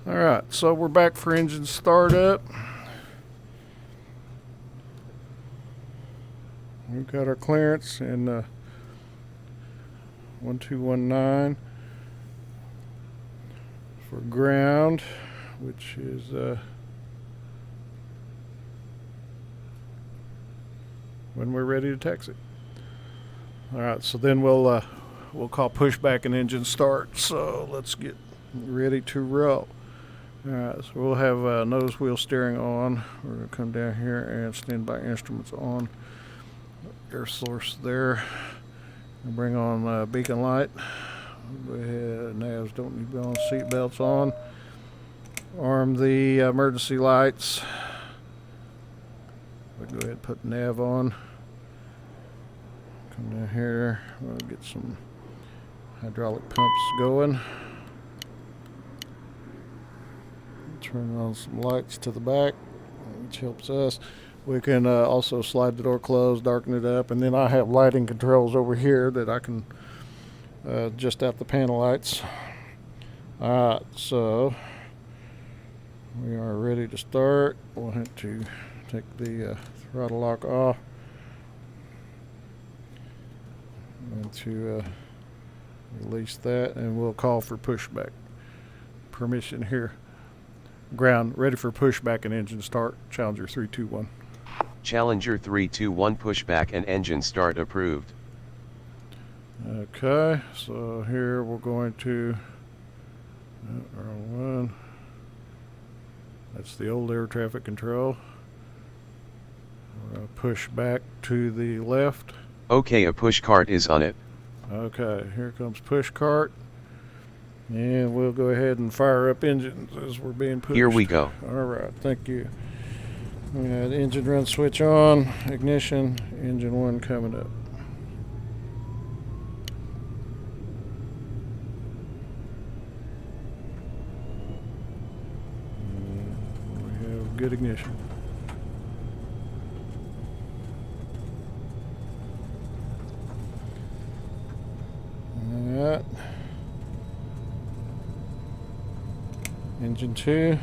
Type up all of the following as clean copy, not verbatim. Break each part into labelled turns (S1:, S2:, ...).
S1: Alright, so we're back for engine startup. We've got our clearance in 1219 for ground, which is when we're ready to taxi. Alright, so then we'll call pushback and engine start. So let's get ready to roll. Alright, so we'll have nose wheel steering on. We're going to come down here and standby instruments on. Air source there. And bring on beacon light. Go ahead, navs don't need to be on, seat belts on. Arm the emergency lights. We'll go ahead and put the nav on. Come down here, we'll get some hydraulic pumps going. Turn on some lights to the back, which helps us. We can also slide the door closed, darken it up, and then I have lighting controls over here that I can adjust out the panel lights. Alright, so we are ready to start. We'll have to take the throttle lock off and to release that, and we'll call for pushback. Permission here. Ground, ready for pushback and engine start. Challenger 321.
S2: Challenger 321 pushback and engine start approved.
S1: Okay, so here we're going to wrong one. That's the old air traffic control. We're going to push back to the left.
S2: Okay, a push cart is on it.
S1: Okay, here comes push cart. And we'll go ahead and fire up engines as we're being pushed.
S2: Here we go.
S1: Alright, thank you. We got engine run switch on, ignition, engine 1 coming up. And we have good ignition. Alright. Engine 2.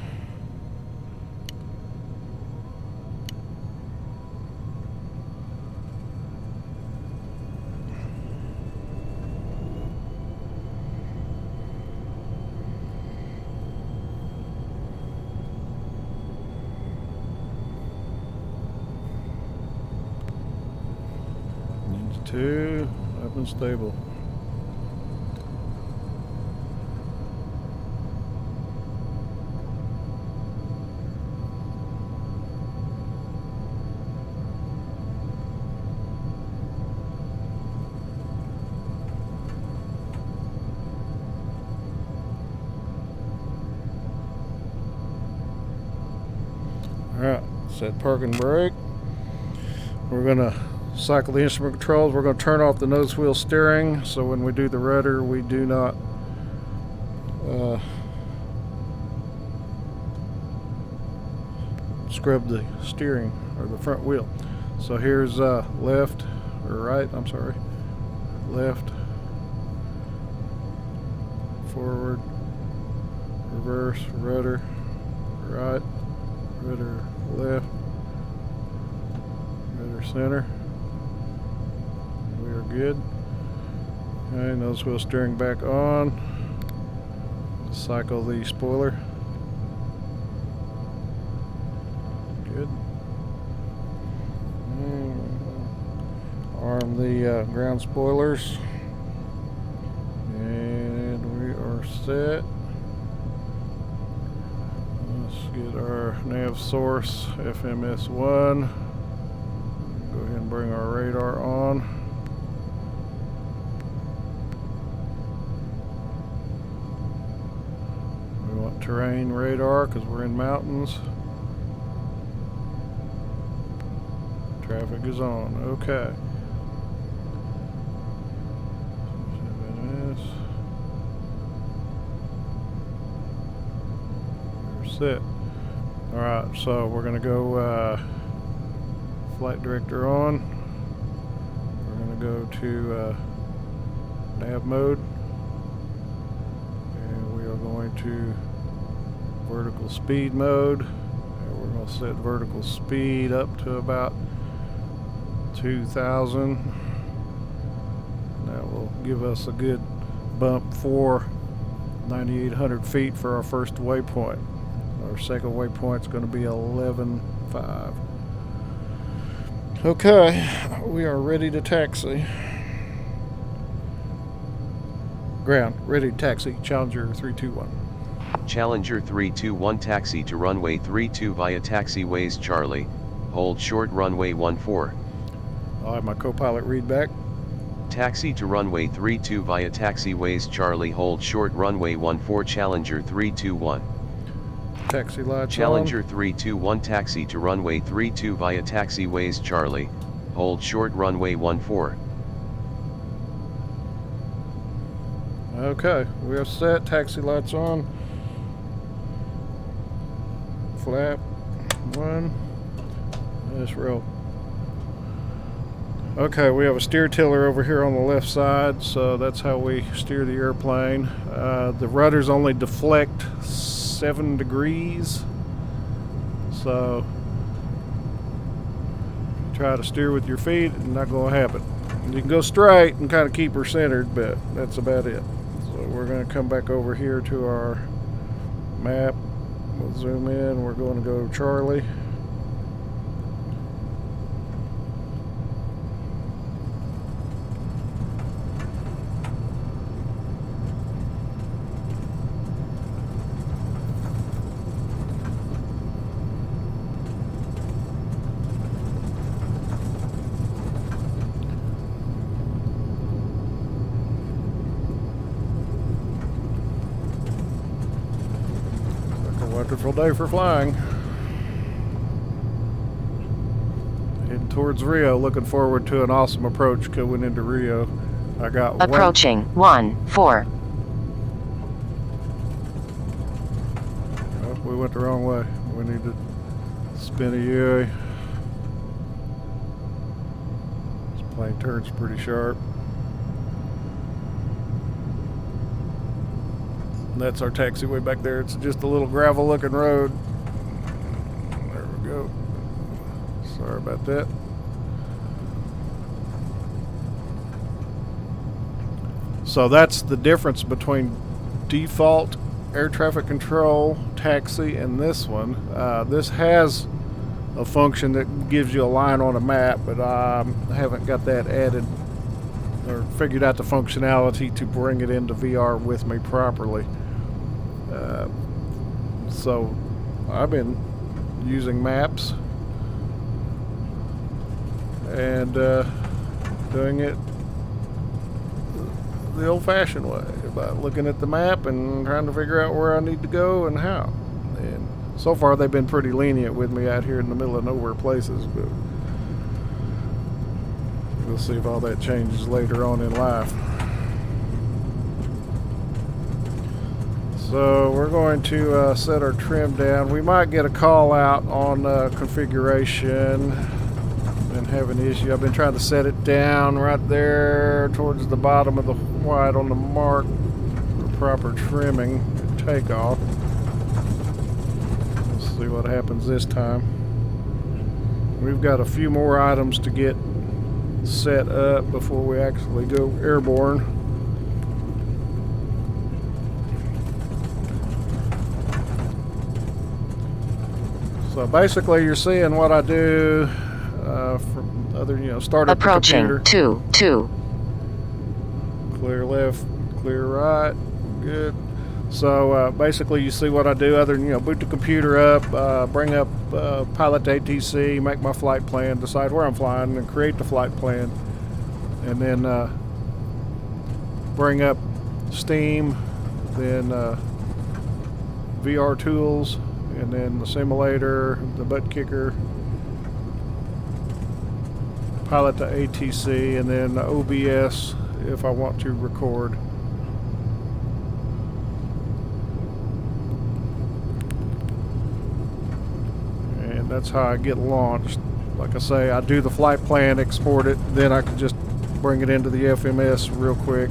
S1: Engine 2 up and stable. Alright, set park and brake. We're going to cycle the instrument controls. We're going to turn off the nose wheel steering, so when we do the rudder we do not scrub the steering or the front wheel. So here's left or right, I'm sorry, left, forward, reverse, rudder, right, rudder left, rudder center. We are good. Okay, nose wheel steering back on. Cycle the spoiler. Good. Arm the ground spoilers. And we are set. Let's get our nav source, FMS1. Go ahead and bring our radar on. We want terrain radar because we're in mountains. Traffic is on. Okay. We're set. Alright, so we're going to go flight director on. We're going to go to nav mode. And we are going to vertical speed mode. And we're going to set vertical speed up to about 2,000. That will give us a good bump for 9,800 feet for our first waypoint. Our second waypoint is going to be 11.5. Okay, we are ready to taxi. Ground, ready to taxi. Challenger 321.
S2: Challenger 321 taxi to runway 32 via taxiways Charlie. Hold short runway 14.
S1: I'll have my co-pilot read back.
S2: Taxi to runway 32 via taxiways Charlie. Hold short runway 14 Challenger 321.
S1: Taxi lights
S2: Challenger
S1: on.
S2: 321 taxi to runway 32 via taxiways Charlie. Hold short runway 14.
S1: Okay, we are set. Taxi lights on. Flap 1. Let's roll. Okay, we have a steer tiller over here on the left side, so that's how we steer the airplane. The rudders only deflect 7 degrees, so try to steer with your feet, it's not going to happen. You can go straight and kind of keep her centered, but that's about it. So we're going to come back over here to our map. We'll zoom in. We're going to go Charlie. Wonderful day for flying. Heading towards Rio. Looking forward to an awesome approach going into Rio. I got
S3: approaching 1-4.
S1: Oh, we went the wrong way. We need to spin a U. This plane turns pretty sharp. That's our taxiway back there. It's just a little gravel looking road. There we go. Sorry about that. So that's the difference between default air traffic control taxi and this one. This has a function that gives you a line on a map, but I haven't got that added or figured out the functionality to bring it into VR with me properly. So I've been using maps and doing it the old-fashioned way, by looking at the map and trying to figure out where I need to go and how. And so far they've been pretty lenient with me out here in the middle of nowhere places, but we'll see if all that changes later on in life. So we're going to set our trim down. We might get a call out on configuration and have an issue. I've been trying to set it down right there towards the bottom of the white on the mark for proper trimming and takeoff. Let's see what happens this time. We've got a few more items to get set up before we actually go airborne. So basically you're seeing what I do from other, start up the computer.
S3: Approaching 2-2.
S1: Clear left, clear right, good. So basically you see what I do other than, boot the computer up, bring up pilot to ATC, make my flight plan, decide where I'm flying, and create the flight plan. And then bring up Steam, then VR tools, and then the simulator, the butt kicker, pilot to ATC, and then OBS if I want to record. And that's how I get launched. Like I say, I do the flight plan, export it, then I can just bring it into the FMS real quick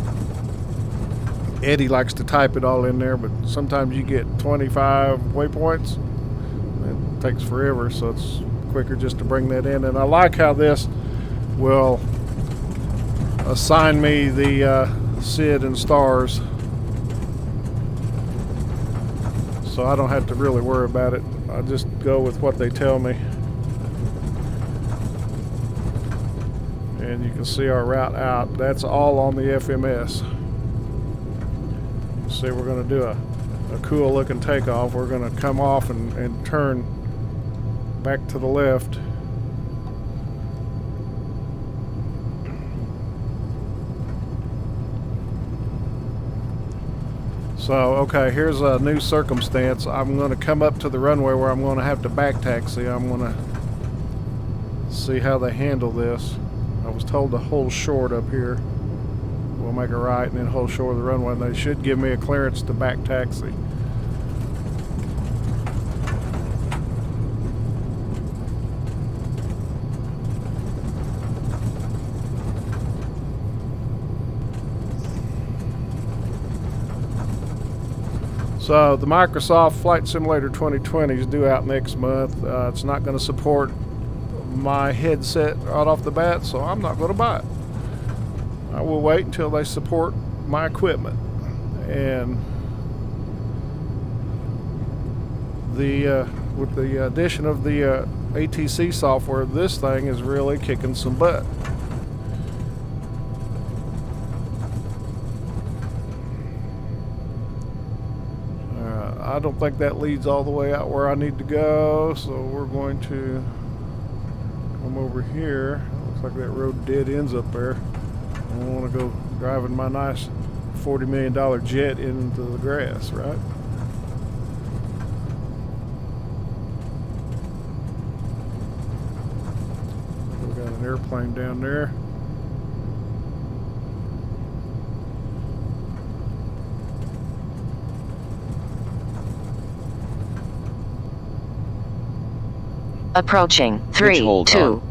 S1: Eddie likes to type it all in there, but sometimes you get 25 waypoints. It takes forever, so it's quicker just to bring that in. And I like how this will assign me the SID and stars, so I don't have to really worry about it. I just go with what they tell me. And you can see our route out. That's all on the FMS. See, we're going to do a cool looking takeoff. We're going to come off and turn back to the left. So, okay, here's a new circumstance. I'm going to come up to the runway where I'm going to have to back taxi. I'm going to see how they handle this. I was told to hold short up here. We'll make a right and then hold short of the runway, and they should give me a clearance to back taxi. So the Microsoft Flight Simulator 2020 is due out next month. It's not going to support my headset right off the bat, so I'm not going to buy it. I will wait until they support my equipment. And with the addition of the ATC software, this thing is really kicking some butt. I don't think that leads all the way out where I need to go, so we're going to come over here. Looks like that road dead ends up there. I don't want to go driving my nice $40 million jet into the grass, right? We got an airplane down there.
S3: Approaching. 3,
S2: hold
S3: 2.
S2: on.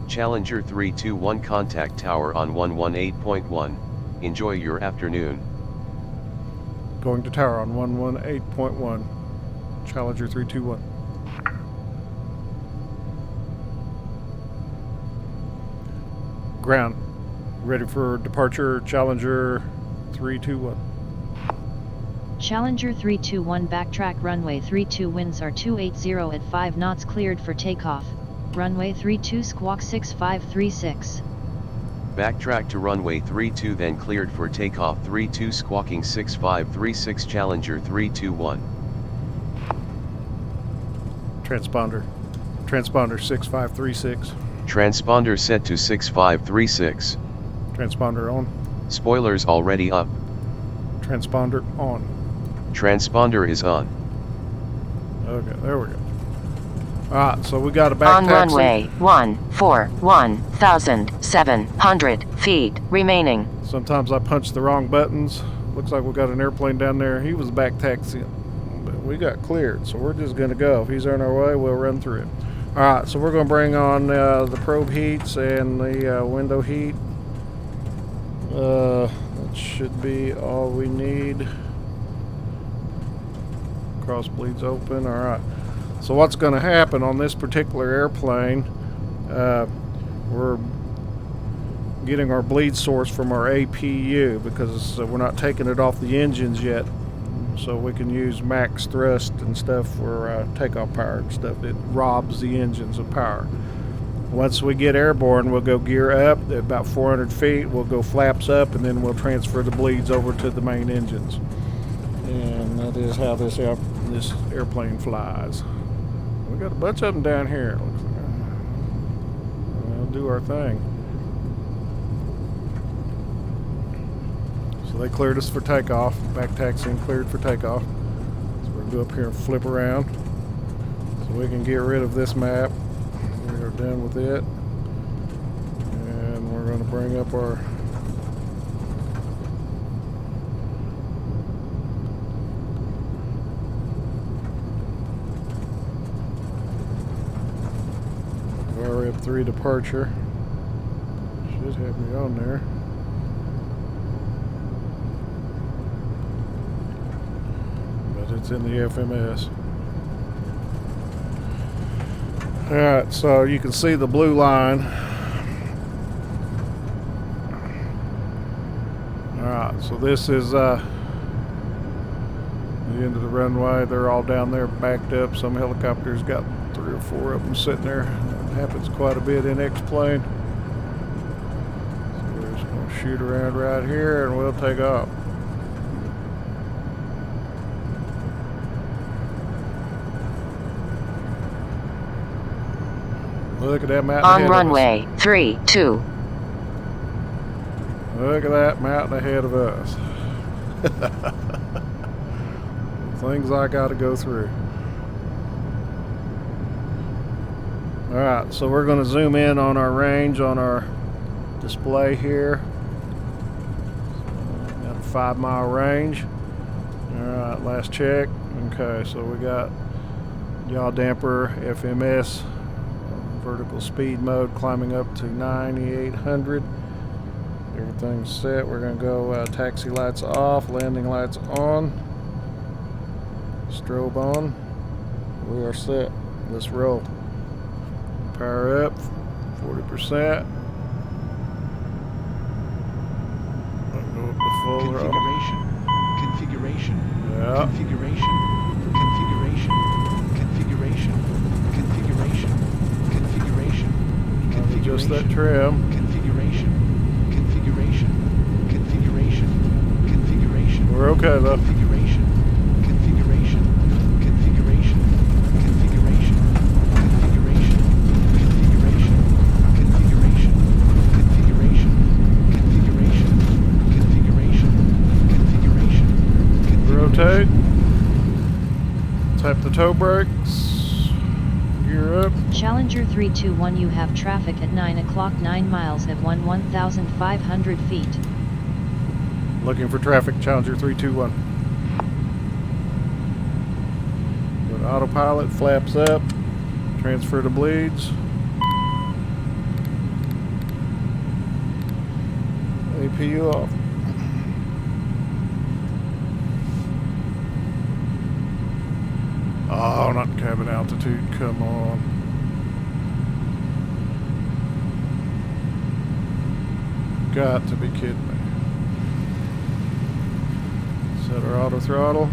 S2: Challenger 321 contact tower on 118.1. Enjoy your afternoon.
S1: Going to tower on 118.1. Challenger 321. Ground. Ready for departure, Challenger 321.
S4: Challenger 321 backtrack runway 32 winds are 280 at 5 knots cleared for takeoff. Runway 32 squawk 6536.
S2: Backtrack to runway 32 then cleared for takeoff 32 squawking 6536 Challenger 321.
S1: Transponder. Transponder 6536.
S2: Transponder set to 6536.
S1: Transponder on.
S2: Spoilers already up.
S1: Transponder on.
S2: Transponder is on.
S1: Okay, there we go. Alright, so we got a back
S3: On
S1: taxi.
S3: runway 141,700 feet remaining.
S1: Sometimes I punch the wrong buttons. Looks like we got an airplane down there. He was back taxiing, but we got cleared, so we're just going to go. If he's on our way, we'll run through it. Alright, so we're going to bring on the probe heats and the window heat. That should be all we need. Cross bleeds open. Alright. So what's going to happen on this particular airplane, we're getting our bleed source from our APU because we're not taking it off the engines yet, so we can use max thrust and stuff for takeoff power and stuff. It robs the engines of power. Once we get airborne, we'll go gear up at about 400 feet, we'll go flaps up, and then we'll transfer the bleeds over to the main engines. And that is how this airplane flies. We got a bunch of them down here. Looks like we'll do our thing. So they cleared us for takeoff. Back taxiing cleared for takeoff. So we're gonna go up here and flip around so we can get rid of this map. We are done with it, and we're going to bring up our RF3 departure. Should have me on there. It's in the FMS. Alright, so you can see the blue line. Alright, so this is the end of the runway. They're all down there backed up. Some helicopters got 3 or 4 of them sitting there. It happens quite a bit in X-plane. So we're just going to shoot around right here and we'll take off. Look at that mountain
S3: On
S1: ahead
S3: runway 32.
S1: of us. Look at that mountain ahead of us. Things I got to go through. Alright, so we're going to zoom in on our range on our display here. So, got a 5-mile range. Alright, last check. Okay, so we got yaw damper, FMS, vertical speed mode climbing up to 9,800. Everything's set. We're going to go taxi lights off, landing lights on, strobe on. We are set. Let's roll. Power up, 40%. Go up to full
S5: Configuration. Configuration.
S1: Yeah.
S5: Configuration. Configuration. Configuration. Configuration. Configuration.
S1: Just that trim.
S5: Configuration. Configuration. Configuration. Configuration.
S1: We're okay though.
S5: Configuration. Configuration. Configuration. Configuration. Configuration. Configuration. Configuration. Configuration. Configuration. Configuration. Configuration.
S1: Rotate. Tap the toe brakes. Gear up.
S4: Challenger 321, you have traffic at 9 o'clock, 9 miles at 1,500 feet.
S1: Looking for traffic, Challenger 321. Good autopilot, flaps up, transfer to bleeds. APU off. Oh, not cabin altitude, come on. Got to be kidding me. Set our auto throttle.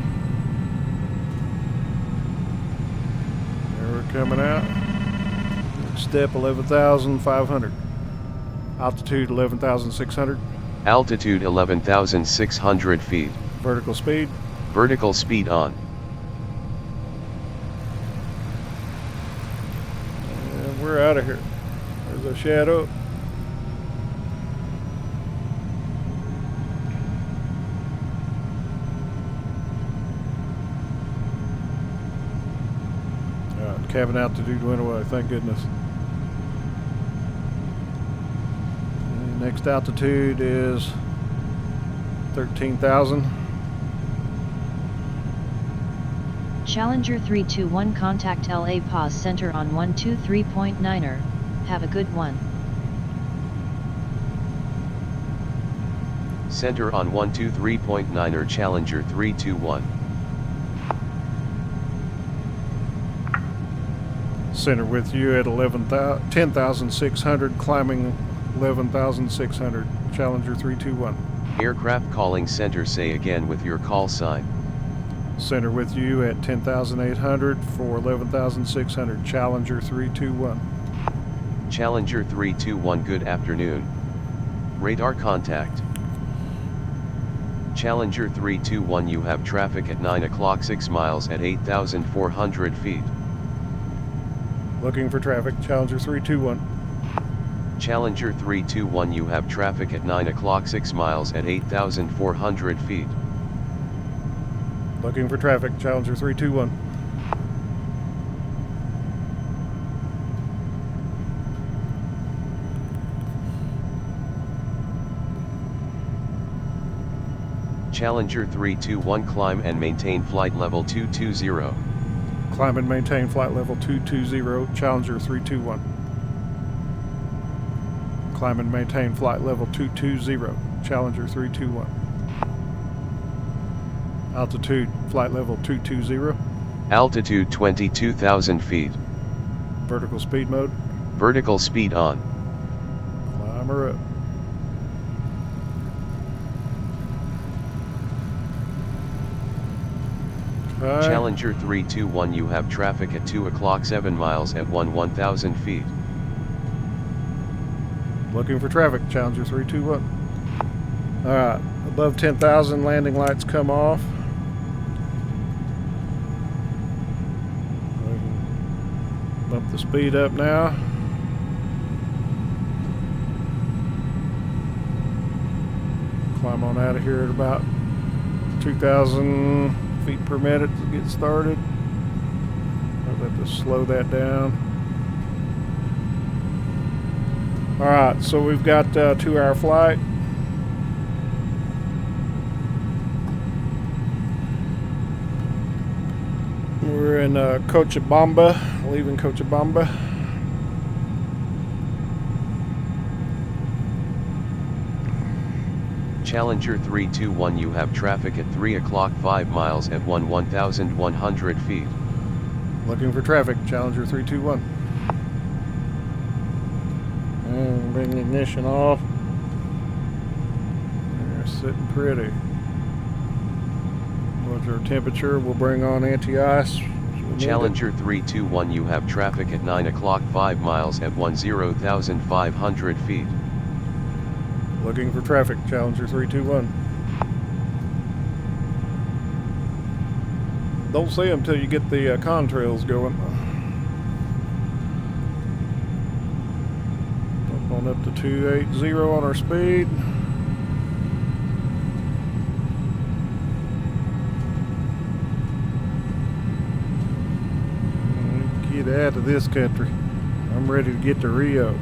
S1: There we're coming out. Step 11,500. Altitude 11,600.
S2: Altitude 11,600 feet.
S1: Vertical speed.
S2: Vertical speed on.
S1: And we're out of here. There's a shadow. Cabin altitude went away, thank goodness. And next altitude is 13,000.
S4: Challenger 321, contact LA pause center on 123.9er. Have a good one.
S2: Center on 123.9er Challenger 321.
S1: Center with you at 10,600, climbing 11,600. Challenger 321.
S2: Aircraft calling center, say again with your call sign.
S1: Center with you at 10,800 for 11,600. Challenger 321.
S2: Challenger 321, good afternoon. Radar contact. Challenger 321, you have traffic at 9 o'clock, 6 miles at 8,400 feet.
S1: Looking for traffic, Challenger 321.
S2: Challenger 321, you have traffic at 9 o'clock, 6 miles at 8,400 feet.
S1: Looking for traffic, Challenger 321.
S2: Challenger 321, climb and maintain flight level 220.
S1: Climb and maintain flight level 220, Challenger 321. Climb and maintain flight level 220, Challenger 321. Altitude, flight level 220.
S2: Altitude 22,000 feet.
S1: Vertical speed mode.
S2: Vertical speed on.
S1: Climb her up. Okay.
S2: Challenger 321, you have traffic at 2 o'clock 7 miles at 1,000 feet.
S1: Looking for traffic, Challenger 321. Alright, above 10,000, landing lights come off. We can bump the speed up now. Climb on out of here at about 2,000 feet per minute to get started. I'll have to slow that down. Alright, so we've got a 2-hour flight. We're in Cochabamba, leaving Cochabamba.
S2: Challenger 321, you have traffic at 3 o'clock 5 miles at 1,100 feet.
S1: Looking for traffic, Challenger 321. And bring the ignition off. They're sitting pretty. What's our temperature? We'll bring on anti-ice.
S2: Challenger 321, you have traffic at 9 o'clock 5 miles at 10,500 feet.
S1: Looking for traffic, Challenger 321. Don't see them till you get the contrails going. Up on up to 280 on our speed. Get out of this country. I'm ready to get to Rio.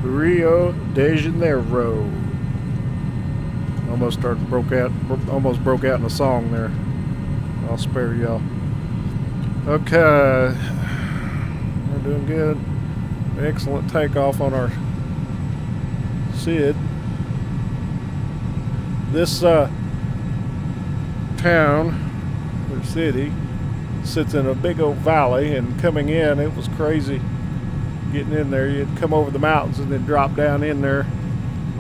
S1: Rio de Janeiro. Almost broke out in a song there. I'll spare y'all. Okay, we're doing good. Excellent takeoff on our SID. This town or city sits in a big old valley, and coming in, it was crazy getting in there. You'd come over the mountains and then drop down in there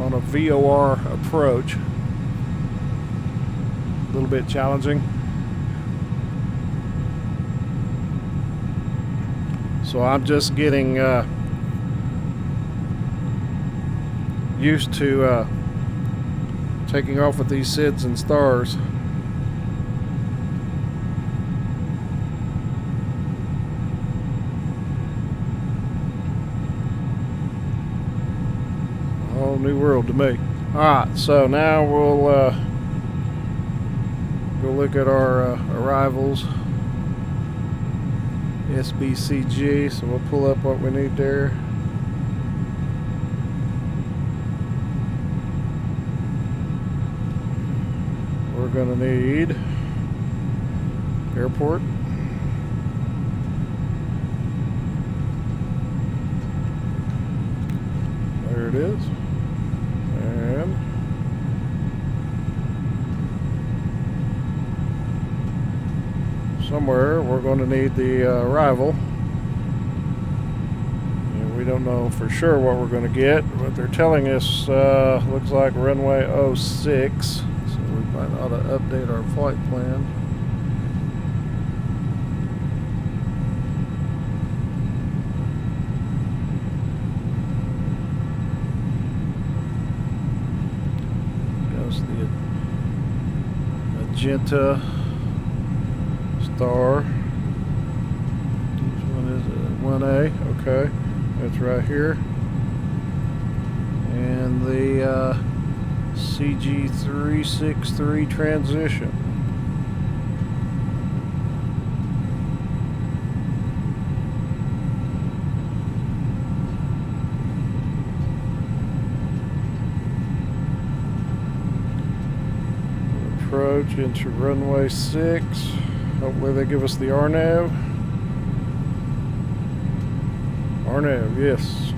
S1: on a VOR approach. A little bit challenging. So I'm just getting used to taking off with these SIDs and stars. A whole new world to me. Alright, so now we'll go look at our arrivals. SBCG, so we'll pull up what we need there. We're gonna need airport. There it is. And somewhere we're going to need the arrival, and we don't know for sure what we're going to get, but they're telling us looks like runway 06, so we might ought to update our flight plan. Goes the Magenta Star. Which one is it? 1A. Okay, that's right here. And the CG363 transition. Approach into runway 6. Hopefully they give us the RNAV. RNAV, yes.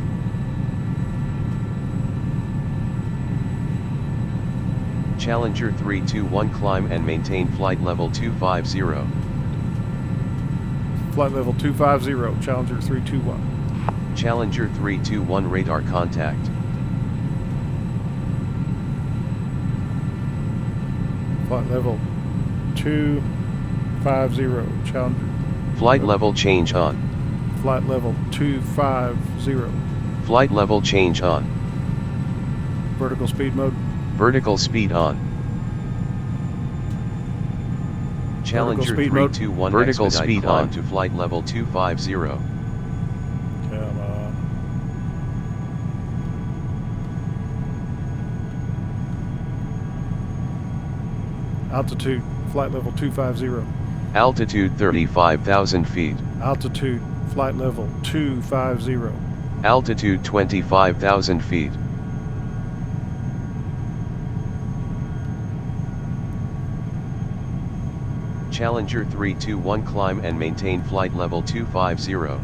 S2: Challenger 321 climb and maintain flight level 250.
S1: Flight level 250, Challenger 321.
S2: Challenger 321 radar contact.
S1: Flight level 250, Challenger.
S2: Flight level change on.
S1: Flight level 250.
S2: Flight level change on.
S1: Vertical speed mode.
S2: Vertical speed on. Challenger
S1: speed mode.
S2: 321 vertical speed on to flight level 250.
S1: Come on. Altitude, flight level 250.
S2: Altitude 35,000 feet.
S1: Altitude, flight level 250.
S2: Altitude 25,000 feet. Challenger 321 climb and maintain flight level 250.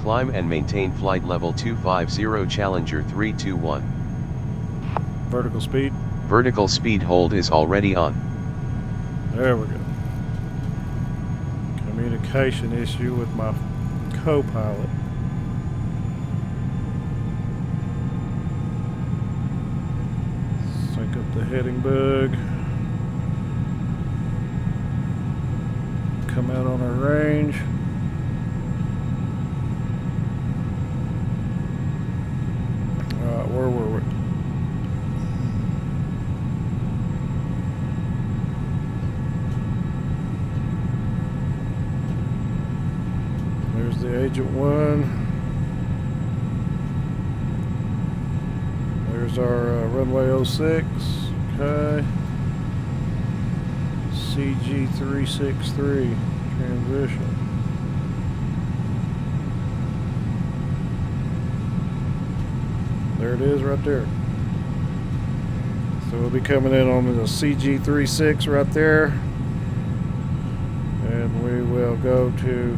S2: Climb and maintain flight level 250 Challenger 321.
S1: Vertical speed.
S2: Vertical speed hold is already on.
S1: There we go. Communication issue with my co-pilot. Sync up the heading bug. Come out on our range. Alright, where were we? There's the Agent 1. There's our runway 06. Okay. CG363 transition. There it is right there. So we'll be coming in on the CG36 right there. And we will go to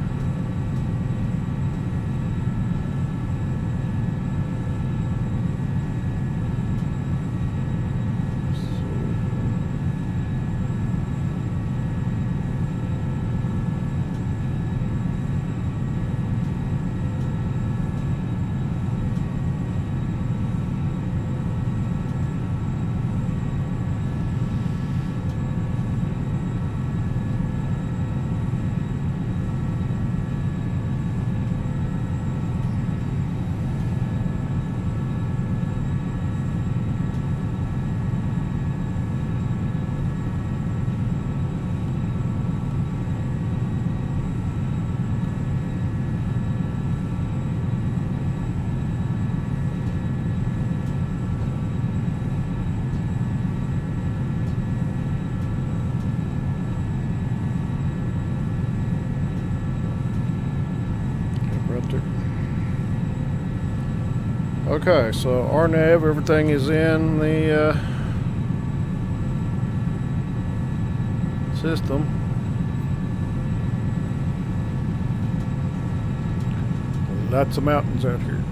S1: okay, so RNAV, everything is in the system. Lots of mountains out here.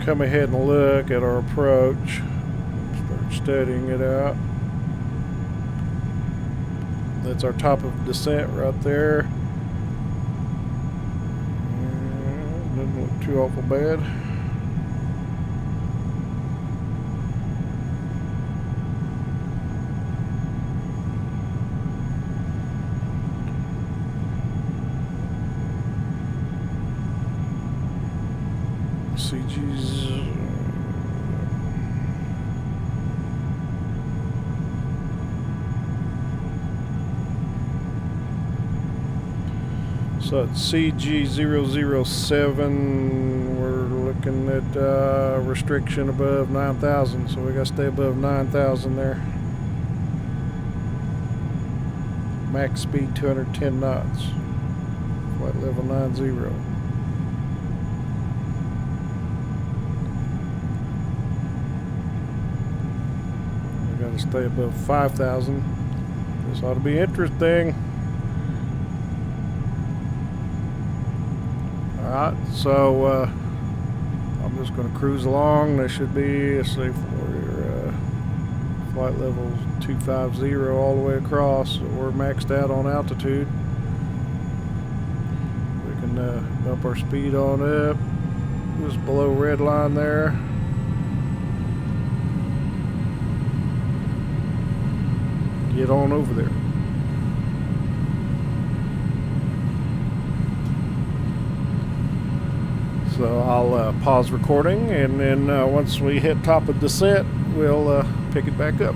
S1: Come ahead and look at our approach. Start studying it out. That's our top of descent right there. Doesn't look too awful bad. CG's so at CG007 we're looking at restriction above 9,000, so we got to stay above 9,000 there. Max speed 210 knots. Flight level 90. Got to stay above 5,000. This ought to be interesting. Alright, so I'm just going to cruise along. There should be, let's see, for flight level 250 all the way across. So we're maxed out on altitude. We can bump our speed on up. Just below red line there. Get on over there. So I'll pause recording, and then once we hit top of descent, we'll pick it back up.